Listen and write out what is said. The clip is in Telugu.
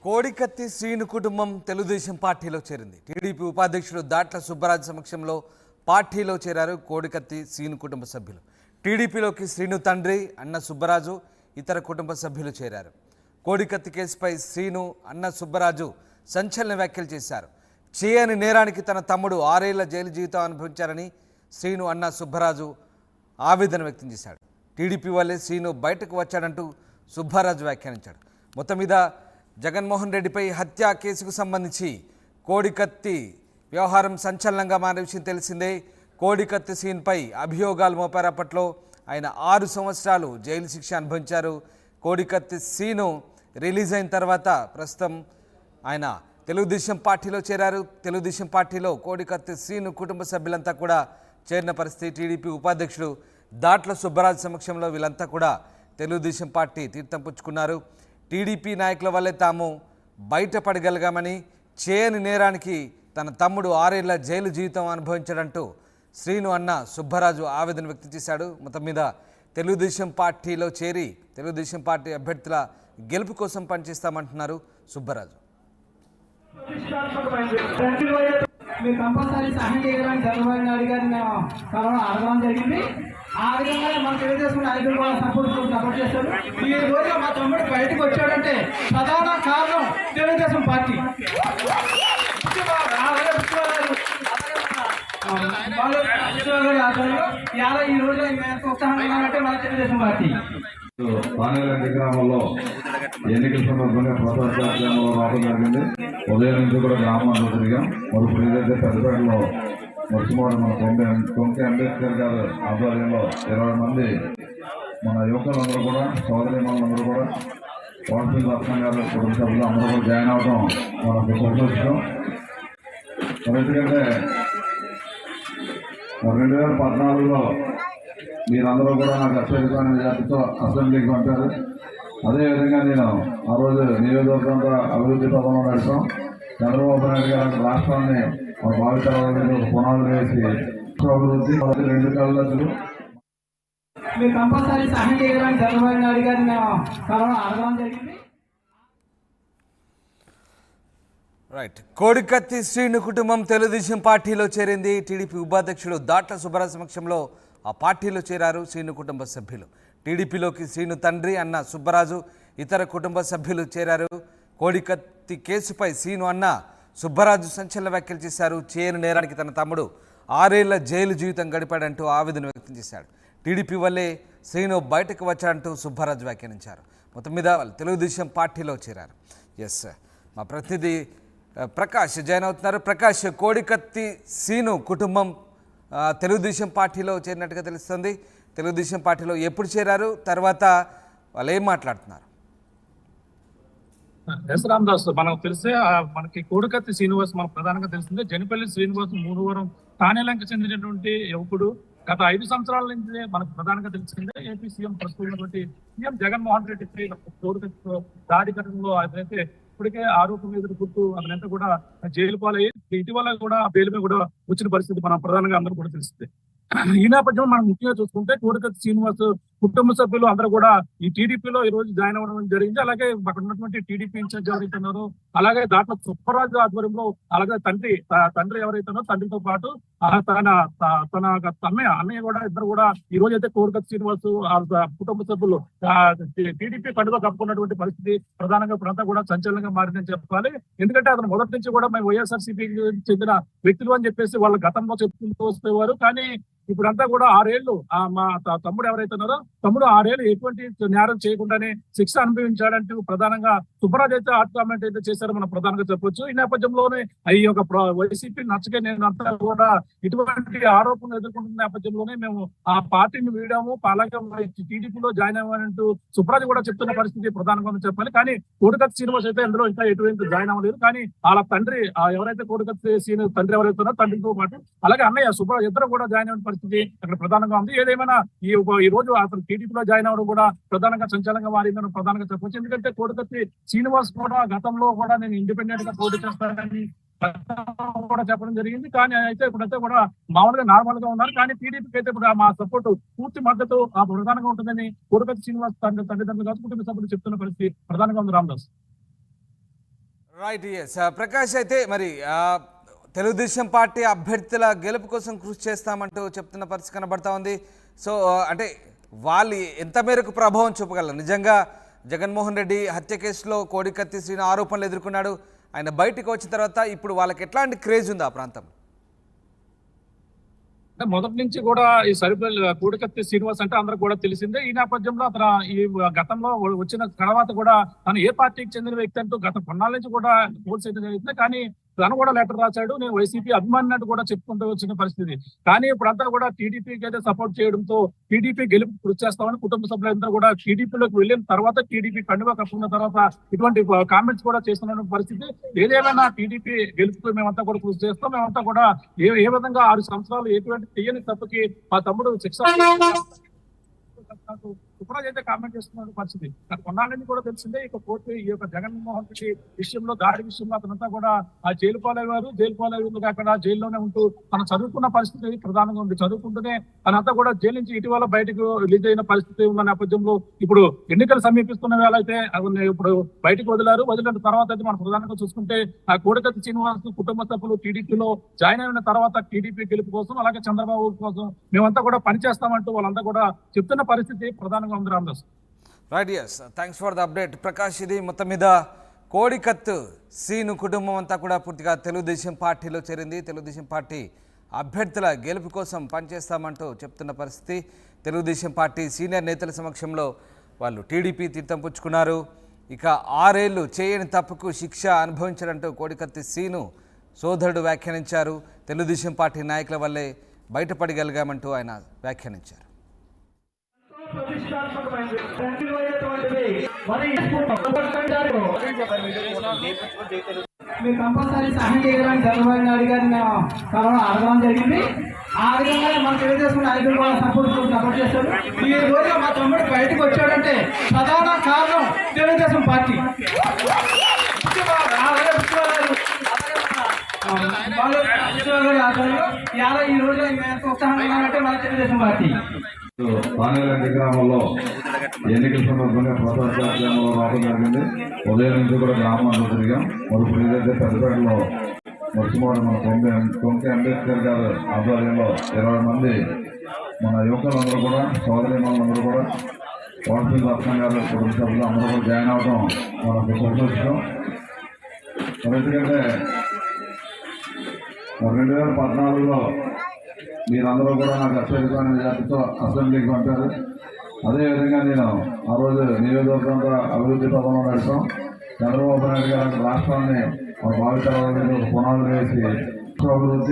కోడికత్తి శ్రీను కుటుంబం తెలుగుదేశం పార్టీలో చేరింది. టీడీపీ ఉపాధ్యక్షుడు దాట్ల సుబ్బరాజు సమక్షంలో పార్టీలో చేరారు కోడికత్తి శ్రీను కుటుంబ సభ్యులు. టీడీపీలోకి శ్రీను తండ్రి అన్న సుబ్బరాజు ఇతర కుటుంబ సభ్యులు చేరారు. కోడికత్తి కేసుపై శ్రీను అన్న సుబ్బరాజు సంచలన వ్యాఖ్యలు చేశారు. చేయని నేరానికి తన తమ్ముడు 6 ఏళ్ల జైలు జీవితం అనుభవించారని శ్రీను అన్న సుబ్బరాజు ఆవేదన వ్యక్తం చేశాడు. టీడీపీ వల్లే శ్రీను బయటకు వచ్చాడంటూ సుబ్బరాజు వ్యాఖ్యానించాడు. మొత్తం మీద జగన్మోహన్ రెడ్డిపై హత్య కేసుకు సంబంధించి కోడికత్తి వ్యవహారం సంచలనంగా మారిన విషయం తెలిసిందే. కోడికత్తి సీన్పై అభియోగాలు మోపారు. అప్పట్లో ఆయన 6 సంవత్సరాలు జైలు శిక్ష అనుభవించారు. కోడికత్తి సీను రిలీజ్ అయిన తర్వాత ప్రస్తుతం ఆయన తెలుగుదేశం పార్టీలో చేరారు. తెలుగుదేశం పార్టీలో కోడికత్తి సీను కుటుంబ సభ్యులంతా కూడా చేరిన పరిస్థితి. టీడీపీ ఉపాధ్యక్షుడు దాట్ల సుబ్బరాజు సమక్షంలో వీళ్ళంతా కూడా తెలుగుదేశం పార్టీ తీర్థం పుచ్చుకున్నారు. టీడీపీ నాయకుల వల్లే తాము బయటపడగలిగామని, చేయని నేరానికి తన తమ్ముడు 6 ఏళ్ల జైలు జీవితం అనుభవించాడంటూ శ్రీను అన్న సుబ్బరాజు ఆవేదన వ్యక్తం చేశాడు. మొత్తం మీద తెలుగుదేశం పార్టీలో చేరి తెలుగుదేశం పార్టీ అభ్యర్థుల గెలుపు కోసం పనిచేస్తామంటున్నారు సుబ్బరాజు. మీరు కంపల్సరీ సహాయం చేయాలని చంద్రబాబు నాయుడు గారిని అడగడం జరిగింది. ఆ విధంగా మన తెలుగుదేశం నాయకులు కూడా సపోర్ట్ చేస్తారు. ఈ రోజు మా తమ్ముడు బయటకు వచ్చాడంటే ప్రధాన కారణం తెలుగుదేశం పార్టీ. ఈ రోజు ఉత్సాహంగా ఉన్నారంటే మన తెలుగుదేశం పార్టీ. పానేలండి గ్రామంలో ఎన్నికల సందర్భంగా ప్రచారంలో రావడం జరిగింది. ఉదయం నుంచి కూడా గ్రామంలో తిరిగాం. మరి ఏదైతే పెద్దపేటలో వర్షమాడు మన కొంకి అంబేద్కర్ గారు ఆధ్వర్యంలో 20 మంది మన యువకులందరూ కూడా సోదరిమణులందరూ కూడా వాట్సాప్ రత్నం గారు కుటుంబ సభ్యులు అందరూ కూడా జాయిన్ అవడం మనకు సంతోషం. మరి ఎందుకంటే 2014లో మీరందరూ కూడా నాకు అత్యధిక మెజార్టీతో అసెంబ్లీకి పంపారు. అదేవిధంగా నేను ఆ రోజు నియోజకవర్గంలో అభివృద్ధి పదంలో నడిపాం. చంద్రబాబు నాయుడు గారు రాష్ట్రాన్ని భావితరాలకు పునాదులు వేసి అభివృద్ధి 2 కళ్ళకు మీరు కంపల్సరీ సహాయం చేయాలని చంద్రబాబు నాయుడు గారిని అడగడం జరిగింది. రైట్. కోడికత్తి శ్రీను కుటుంబం తెలుగుదేశం పార్టీలో చేరింది. టీడీపీ ఉపాధ్యక్షుడు దాట్ల సుబ్బరాజు సమక్షంలో ఆ పార్టీలో చేరారు శ్రీను కుటుంబ సభ్యులు. టీడీపీలోకి శ్రీను తండ్రి అన్న సుబ్బరాజు ఇతర కుటుంబ సభ్యులు చేరారు. కోడికత్తి కేసుపై శ్రీను అన్న సుబ్బరాజు సంచలన వ్యాఖ్యలు చేశారు. చేయని నేరానికి తన తమ్ముడు 6 ఏళ్ల జైలు జీవితం గడిపాడంటూ ఆవేదన వ్యక్తం చేశాడు. టీడీపీ వల్లే శ్రీను బయటకు వచ్చాడంటూ సుబ్బరాజు వ్యాఖ్యానించారు. మొత్తం మీద వాళ్ళు తెలుగుదేశం పార్టీలో చేరారు. ఎస్, మా ప్రతినిధి ప్రకాష్ జాయిన్ అవుతున్నారు. ప్రకాష్, కోడికత్తి శ్రీను కుటుంబం తెలుగుదేశం పార్టీలో చేరినట్టుగా తెలుస్తుంది. తెలుగుదేశం పార్టీలో ఎప్పుడు చేరారు, తర్వాత వాళ్ళు ఏం మాట్లాడుతున్నారు? ఎస్ రామదాస్, మనకు తెలిసే మనకి కోడికత్తి శ్రీనివాస్ మనకు ప్రధానంగా తెలిసిందే. జనపల్లి శ్రీనివాస్ మూడువరం తానేలంక చెందినటువంటి యువకుడు. గత 5 సంవత్సరాల నుంచి మనకు ప్రధానంగా తెలిసిందే. ఏపీ సీఎం ప్రస్తుతమైనటువంటి సీఎం జగన్మోహన్ రెడ్డి కోడికత్తి దాడి ఘటనలో అతనైతే ఇప్పటికే ఆరోపణ ఎదుర్కొంటూ అతనంతా కూడా జైలు పాలయ్యి ఇటీవల కూడా బెయిల్ మీద కూడా వచ్చిన పరిస్థితి మనం ప్రధానంగా అందరూ కూడా తెలిసిందే. ఈ నేపథ్యంలో మనం ముఖ్యంగా చూసుకుంటే కోడికత్తి శ్రీనివాస్ కుటుంబ సభ్యులు అందరూ కూడా ఈ టీడీపీలో ఈ రోజు జాయిన్ అవ్వడం జరిగింది. అలాగే అక్కడ ఉన్నటువంటి టీడీపీ ఇన్ఛార్జ్ ఎవరైతున్నారో, అలాగే దాంట్లో సుబ్బరాజు ఆధ్వర్యంలో, అలాగే తండ్రి ఎవరైతున్నారో తండ్రితో పాటు తన అన్నయ్య కూడా ఇద్దరు కూడా ఈ రోజు అయితే కోడికత్తి శ్రీనివాస్ కుటుంబ సభ్యులు టీడీపీ కండుగా కప్పుకున్నటువంటి పరిస్థితి ప్రధానంగా ఇప్పుడంతా కూడా సంచలనంగా మారిందని చెప్పాలి. ఎందుకంటే అతను మొదటి నుంచి కూడా మేము వైఎస్ఆర్సీపీకి చెందిన వ్యక్తులు అని చెప్పేసి వాళ్ళ గతంలో చెప్పుకుంటూ వస్తేవారు. కానీ ఇప్పుడంతా కూడా 6 ఏళ్లు మా తమ్ముడు ఎవరైతున్నారో తమ్ముడు 6 ఏళ్లు ఎటువంటి నేరం చేయకుండానే శిక్ష అనుభవించాడంటూ ప్రధానంగా సుబ్బరాజు అయితే హాట్ కామెంట్ అయితే చేశారో మనం ప్రధానంగా చెప్పొచ్చు. ఈ నేపథ్యంలోనే ఈ యొక్క వైసీపీ నచ్చకే నేనంతా కూడా ఇటువంటి ఆరోపణలు ఎదుర్కొంటున్న నేపథ్యంలోనే మేము ఆ పార్టీని వీడాము, అలాగే టీడీపీలో జాయిన్ అవ్వాలంటూ సుబ్బరాజు కూడా చెప్తున్న పరిస్థితి ప్రధానంగా చెప్పాలి. కానీ కోడికత్తి శ్రీనివాస్ అయితే ఇందులో ఇంకా ఎటువంటి జాయిన్ అవ్వలేదు. కానీ వాళ్ళ తండ్రి ఎవరైతే కోడికత్తి శ్రీనివాస్ తండ్రి ఎవరైతే తండ్రితో పాటు అలాగే అన్నయ్య సుబ్బరాజు ఇద్దరు కూడా జాయిన్ అయిన పరిస్థితి అక్కడ ప్రధానంగా ఉంది. ఏదేమైనా ఈ రోజు అతను టీడీపీలో జాయిన్ అవ్వడం కూడా ప్రధానంగా సంచలనంగా మారిందని ప్రధానంగా చెప్పొచ్చు. ఎందుకంటే కోడికత్తి శ్రీనివాస్ కూడా గతంలో కూడా నేను ఇండిపెండెంట్ గా పోటీ చేస్తానని కూడా చెప్పడం జరిగింది. కానీ అయితే ఇప్పుడైతే కూడా మామూలుగా నార్మల్ గా ఉన్నారు. కానీ టీడీపీకి అయితే ఇప్పుడు మా సపోర్ట్ పూర్తి మద్దతు ప్రధానంగా ఉంటుందని కోడికత్తి శ్రీనివాస్ తల్లిదండ్రులు కాదు కుటుంబ సభ్యులు చెప్తున్న పరిస్థితి ప్రధానంగా ఉంది. రామదాస్. రైట్, ఎస్ ప్రకాష్, అయితే మరి తెలుగుదేశం పార్టీ అభ్యర్థుల గెలుపు కోసం కృషి చేస్తామంటూ చెప్తున్న పరిస్థితి కనబడతా ఉంది. సో అంటే వాళ్ళు ఎంత మేరకు ప్రభావం చూపగలరు? నిజంగా జగన్మోహన్ రెడ్డి హత్య కేసులో కోడికత్తి శ్రీను ఆరోపణలు ఎదుర్కొన్నాడు. ఆయన బయటకు వచ్చిన తర్వాత ఇప్పుడు వాళ్ళకి ఎట్లాంటి క్రేజ్ ఉంది ఆ ప్రాంతం? అంటే మొదటి నుంచి కూడా ఈ సరిపల్లి కోడికత్తి శ్రీనివాస్ అంటే అందరికి కూడా తెలిసిందే. ఈ నేపథ్యంలో అతను ఈ గతంలో వచ్చిన తర్వాత కూడా తను ఏ పార్టీకి చెందిన వ్యక్తి అంటూ గత కొన్నాళ్ళ నుంచి కూడా పోల్స్ అయితే జరుగుతుంది. కానీ తను కూడా లెటర్ రాశాడు, నేను వైసీపీ అభిమానినట్టు కూడా చెప్పుకుంటూ వచ్చిన పరిస్థితి. కానీ ఇప్పుడంతా కూడా టీడీపీకి అయితే సపోర్ట్ చేయడంతో టీడీపీ గెలుపు కృషి చేస్తామని కుటుంబ సభ్యులందరూ కూడా టీడీపీలోకి వెళ్ళిన తర్వాత, టీడీపీ కండువా కప్పుకున్న తర్వాత ఇటువంటి కామెంట్స్ కూడా చేస్తున్న పరిస్థితి. ఏదేమైనా టీడీపీ గెలుపుతో మేమంతా కూడా కృషి చేస్తాం. మేమంతా కూడా ఏ విధంగా 6 సంవత్సరాలు ఎటువంటి చేయని తప్పుకి మా తమ్ముడు శిక్ష సుప్రాజ్ అయితే కామెంట్ చేస్తున్న పరిస్థితి. కొన్నాళ్ళని కూడా తెలిసిందే. ఇక కోర్టు ఈ యొక్క జగన్మోహన్ రెడ్డి విషయంలో, దాడి విషయంలో అతనంతా కూడా ఆ జైలు పాలయ్యారు. జైలు పాలయ్యేందుకు కాకుండా జైల్లోనే ఉంటూ తను చదువుకున్న పరిస్థితి ప్రధానంగా ఉంది. చదువుకుంటూనే తనంతా కూడా జైలు నుంచి ఇటీవల బయటకు రిలీజ్ అయిన పరిస్థితి ఉన్న నేపథ్యంలో ఇప్పుడు ఎన్నికలు సమీపిస్తున్న వేళ అయితే ఇప్పుడు బయటకు వదిలిన తర్వాత అయితే మనం ప్రధానంగా చూసుకుంటే ఆ కోడికత్తి శ్రీనివాస్ కుటుంబ సభ్యులు టీడీపీలో జాయిన్ అయిన తర్వాత టీడీపీ గెలుపు కోసం, అలాగే చంద్రబాబు కోసం మేమంతా కూడా పనిచేస్తామంటూ వాళ్ళంతా కూడా చెప్తున్న పరిస్థితి ప్రధానంగా ఉంది. Ramadas, right, yes thanks for the update Prakash. ఇది మొత్తం మీద కోడికత్తు సీను కుటుంబం అంతా కూడా పూర్తిగా తెలుగుదేశం పార్టీలో చేరింది. తెలుగుదేశం పార్టీ అభ్యర్థుల గెలుపు కోసం పనిచేస్తామంటూ చెప్తున్న పరిస్థితి. తెలుగుదేశం పార్టీ సీనియర్ నేతల సమక్షంలో వాళ్ళు టీడీపీ తీర్థం పుచ్చుకున్నారు. ఇక 6 ఏళ్లు చేయని తప్పుకు శిక్ష అనుభవించారంటూ కోడికత్తి సీను సోదరుడు వ్యాఖ్యానించారు. తెలుగుదేశం పార్టీ నాయకుల వల్లే బయటపడగలిగామంటూ ఆయన వ్యాఖ్యానించారు. మీరు కంపల్సరీ సహాయం చేయాలని చంద్రబాబు నాయుడు గారిని అడగడం జరిగింది. ఆ విధంగానే మన తెలుగుదేశం నాయకులు కూడా సపోర్ట్ చేస్తారు. ఈ రోజు మా తమ్ముడు బయటకు వచ్చాడంటే ప్రధాన కారణం తెలుగుదేశం పార్టీ. ఈ రోజు ఉత్సాహంగా ఉన్నారంటే మన తెలుగుదేశం పార్టీ. పానేలండి గ్రామంలో ఎన్నికల సందర్భంగా ప్రసాద్ గ్రామంలో రావడం జరిగింది. ఉదయం నుంచి కూడా గ్రామంలో తిరిగాం. మరి ఏదైతే పెద్దపేటలో వర్షమాడు మన కొంకె అంబేద్కర్ గారు ఆధ్వర్యంలో 20 మంది మన యువకులందరూ కూడా, సోదరిమణులందరూ కూడా, వార్షిక రత్నం గారు కుటుంబ సభ్యులు అందరూ కూడా జాయిన్ అవడం మనకు సంతోషం. ఎందుకంటే 2014లో మీరందరూ కూడా నాకు అత్యధిక మెజార్టీతో అసెంబ్లీకి పంపారు. అదేవిధంగా నేను ఆ రోజు నియోజకవర్గంలో అభివృద్ధి పదంలో నడిపాం. చంద్రబాబు నాయుడు గారు రాష్ట్రాన్ని భావితరాల పునాదులు వేసి అభివృద్ధి